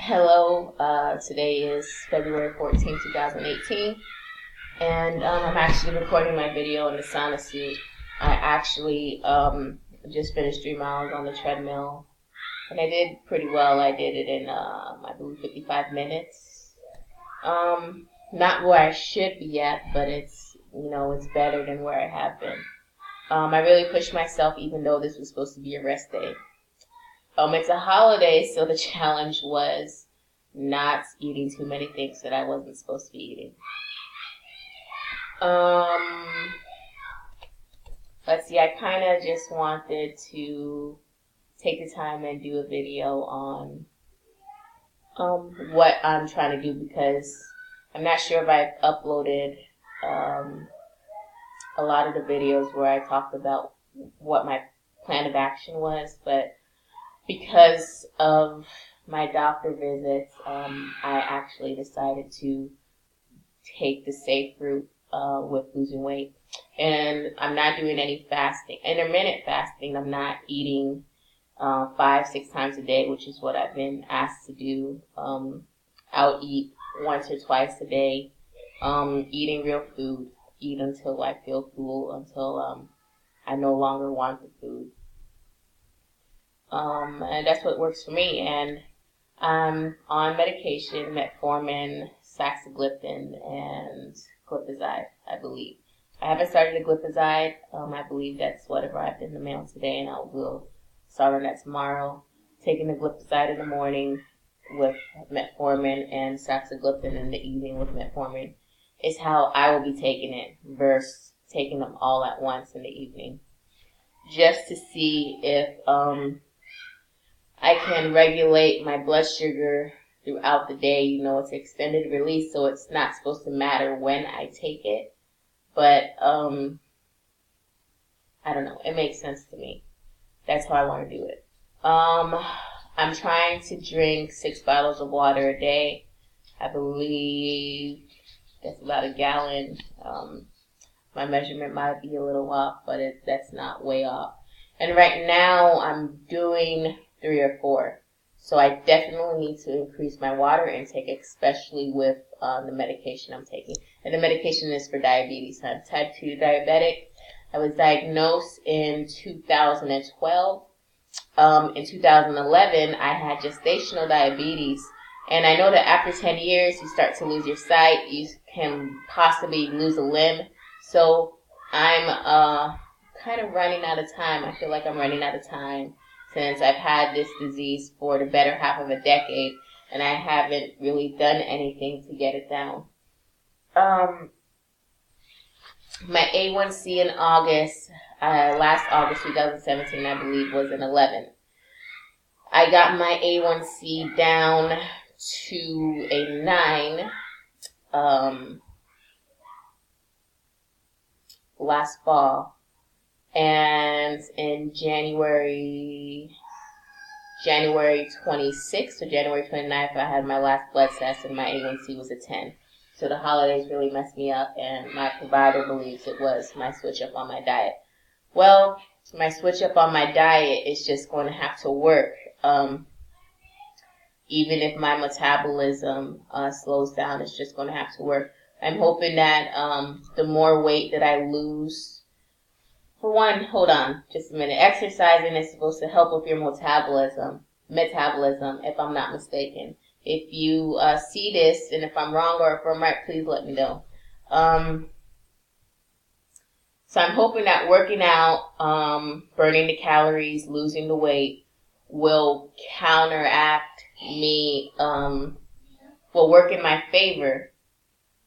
Hello, today is February 14th, 2018, and I'm actually recording my video in the sauna suit. I actually just finished 3 miles on the treadmill, and I did pretty well. I did it in, I believe, 55 minutes. Not where I should be at, but it's better than where I have been. I really pushed myself, even though this was supposed to be a rest day. It's a holiday, so the challenge was not eating too many things that I wasn't supposed to be eating. Let's see, I kind of just wanted to take the time and do a video on what I'm trying to do, because I'm not sure if I've uploaded a lot of the videos where I talked about what my plan of action was, but because of my doctor visits, I actually decided to take the safe route with losing weight. And I'm not doing any fasting. Intermittent fasting, I'm not eating 5-6 times a day, which is what I've been asked to do. I'll eat once or twice a day, eating real food, eat until I feel full, until I no longer want the food. And that's what works for me. And I'm on medication, metformin, saxagliptin, and glipizide, I believe. I haven't started the glipizide. I believe that's what arrived in the mail today, and I will start on that tomorrow. Taking the glipizide in the morning with metformin and saxagliptin in the evening with metformin is how I will be taking it versus taking them all at once in the evening. Just to see if I can regulate my blood sugar throughout the day. It's extended release, so it's not supposed to matter when I take it. But, I don't know. It makes sense to me. That's how I want to do it. I'm trying to drink 6 bottles of water a day. I believe that's about a gallon. My measurement might be a little off, but that's not way off. And right now, I'm doing 3 or 4. So I definitely need to increase my water intake, especially with the medication I'm taking. And the medication is for diabetes. I'm type 2 diabetic. I was diagnosed in 2012. In 2011, I had gestational diabetes. And I know that after 10 years, you start to lose your sight. You can possibly lose a limb. So I'm kind of running out of time. I feel like I'm running out of time, since I've had this disease for the better half of a decade, and I haven't really done anything to get it down. My A1C in August, last August 2017, I believe, was an 11. I got my A1C down to a 9 last fall. And in January 26th or January 29th, I had my last blood test, and my A1C was a 10. So the holidays really messed me up, and my provider believes it was my switch up on my diet. Well, my switch up on my diet is just going to have to work, even if my metabolism slows down. It's just going to have to work. I'm hoping that the more weight that I lose, for one, hold on just a minute. Exercising is supposed to help with your metabolism, if I'm not mistaken. If you see this, and if I'm wrong or if I'm right, please let me know. So I'm hoping that working out, burning the calories, losing the weight will counteract me, will work in my favor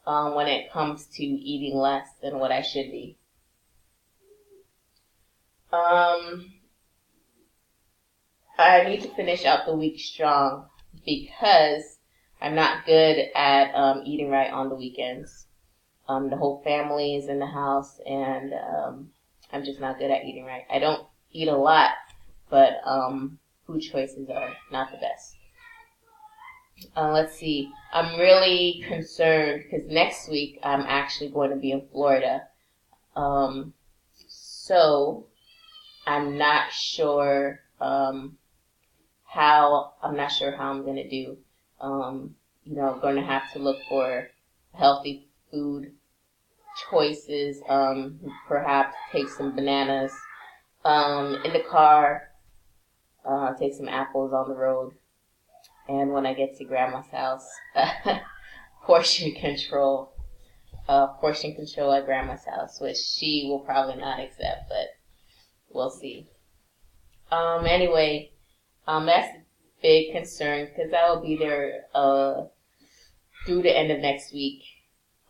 when it comes to eating less than what I should be. I need to finish out the week strong, because I'm not good at eating right on the weekends. The whole family is in the house, and I'm just not good at eating right. I don't eat a lot, but food choices are not the best. Let's see. I'm really concerned because next week I'm actually going to be in Florida. So I'm not sure how I'm going to do. Going to have to look for healthy food choices. Perhaps take some bananas in the car. Take some apples on the road. And when I get to grandma's house, portion control. Portion control at grandma's house, which she will probably not accept, but we'll see. Anyway, that's a big concern because I will be there through the end of next week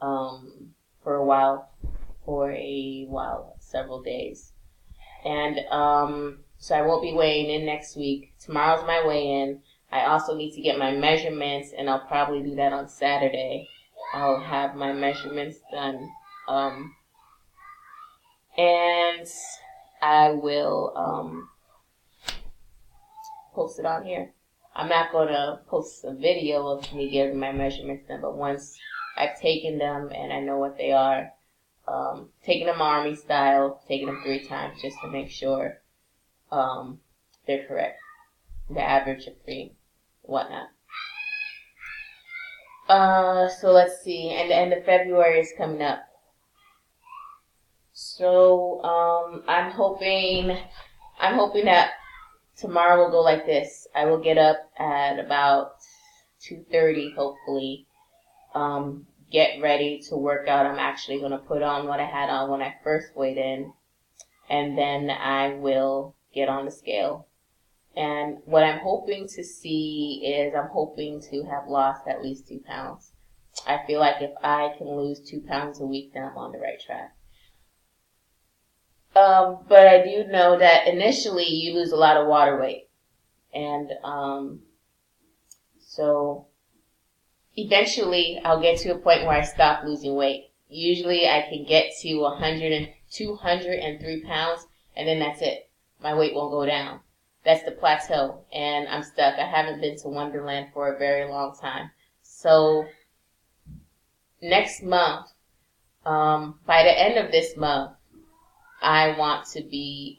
for a while, several days. And so I won't be weighing in next week. Tomorrow's my weigh-in. I also need to get my measurements, and I'll probably do that on Saturday. I'll have my measurements done. And I will post it on here. I'm not going to post a video of me getting my measurements done, but once I've taken them and I know what they are, taking them Army style, taking them 3 times just to make sure they're correct. The average of 3, whatnot. So let's see, and the end of February is coming up. So I'm hoping that tomorrow will go like this. I will get up at about 2:30, hopefully. Get ready to work out. I'm actually going to put on what I had on when I first weighed in, and then I will get on the scale. And what I'm hoping to see is I'm hoping to have lost at least 2 pounds. I feel like if I can lose 2 pounds a week, then I'm on the right track. But I do know that initially you lose a lot of water weight. And so eventually I'll get to a point where I stop losing weight. Usually I can get to 203 pounds, and then that's it. My weight won't go down. That's the plateau, and I'm stuck. I haven't been to Wonderland for a very long time. So next month, by the end of this month, I want to be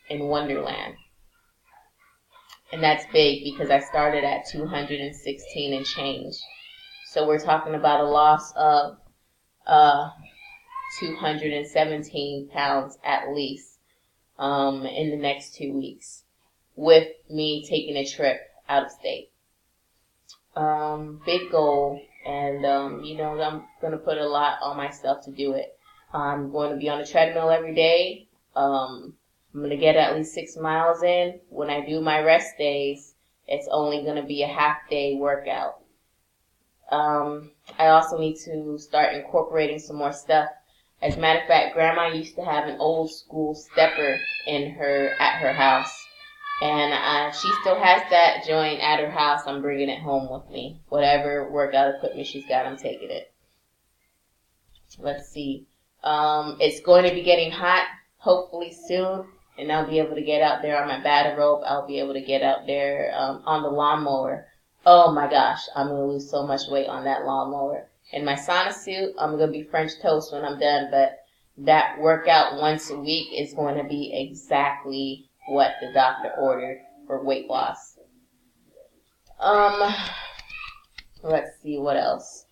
in Wonderland. And that's big because I started at 216 and change. So we're talking about a loss of 217 pounds at least in the next 2 weeks, with me taking a trip out of state. Big goal, and I'm going to put a lot on myself to do it. I'm going to be on the treadmill every day. I'm going to get at least 6 miles in. When I do my rest days, it's only going to be a half-day workout. I also need to start incorporating some more stuff. As a matter of fact, Grandma used to have an old school stepper at her house. And she still has that joint at her house. I'm bringing it home with me. Whatever workout equipment she's got, I'm taking it. Let's see. It's going to be getting hot, hopefully soon. And I'll be able to get out there on my battle rope. I'll be able to get out there on the lawnmower. Oh my gosh, I'm going to lose so much weight on that lawnmower. In my sauna suit, I'm going to be French toast when I'm done. But that workout once a week is going to be exactly what the doctor ordered for weight loss. Let's see what else.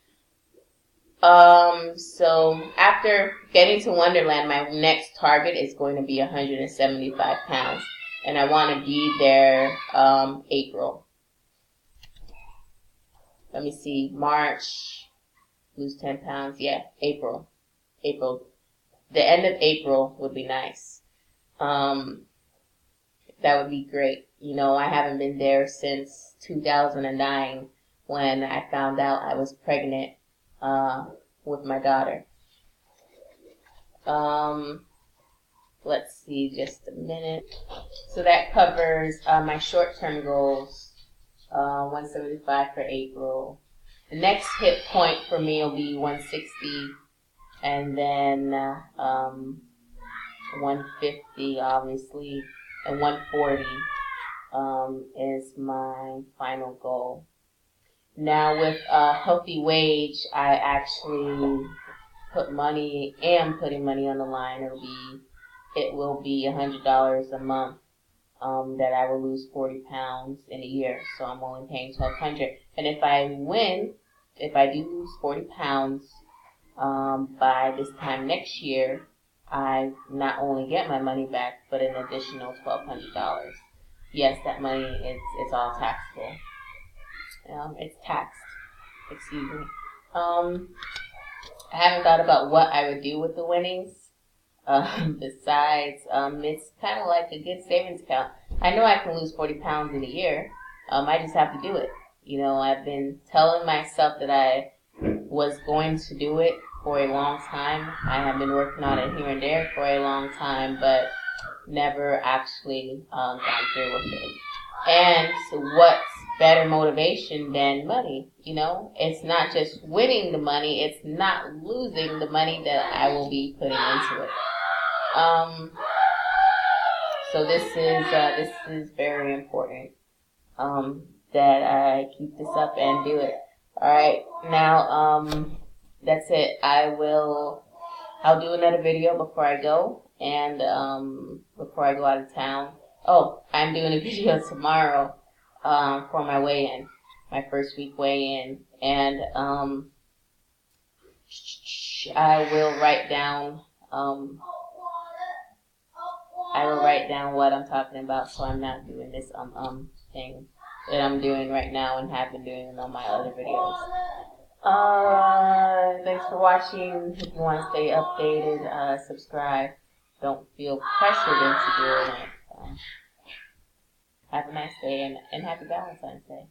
So after getting to Wonderland, my next target is going to be 175 pounds. And I want to be there, April. Let me see, March, lose 10 pounds. Yeah, April. The end of April would be nice. That would be great. I haven't been there since 2009 when I found out I was pregnant with my daughter. Let's see, just a minute. So that covers my short-term goals. 175 for April. The next hit point for me will be 160, and then 150, obviously. And 140 is my final goal. Now with Healthy Wage, I actually am putting money on the line. It will be $100 a month that I will lose 40 pounds in a year. So I'm only paying $1,200. And if I win, if I do lose 40 pounds by this time next year, I not only get my money back, but an additional $1,200. Yes, that money it's all taxable. It's taxed. Excuse me. I haven't thought about what I would do with the winnings. Besides, it's kind of like a good savings account. I know I can lose 40 pounds in a year. I just have to do it. I've been telling myself that I was going to do it for a long time. I have been working on it here and there for a long time, but never actually gone through with it. And so what's better motivation than money? It's not just winning the money, it's not losing the money that I will be putting into it. So this is very important, that I keep this up and do it. Alright, now, that's it. I'll do another video before I go, and, before I go out of town. Oh, I'm doing a video tomorrow, for my weigh-in, my first week weigh-in, and, I will write down what I'm talking about, so I'm not doing this, thing that I'm doing right now and have been doing on my other videos. Thanks for watching. If you want to stay updated, subscribe. Don't feel pressured into doing it. Have a nice day and happy Valentine's Day.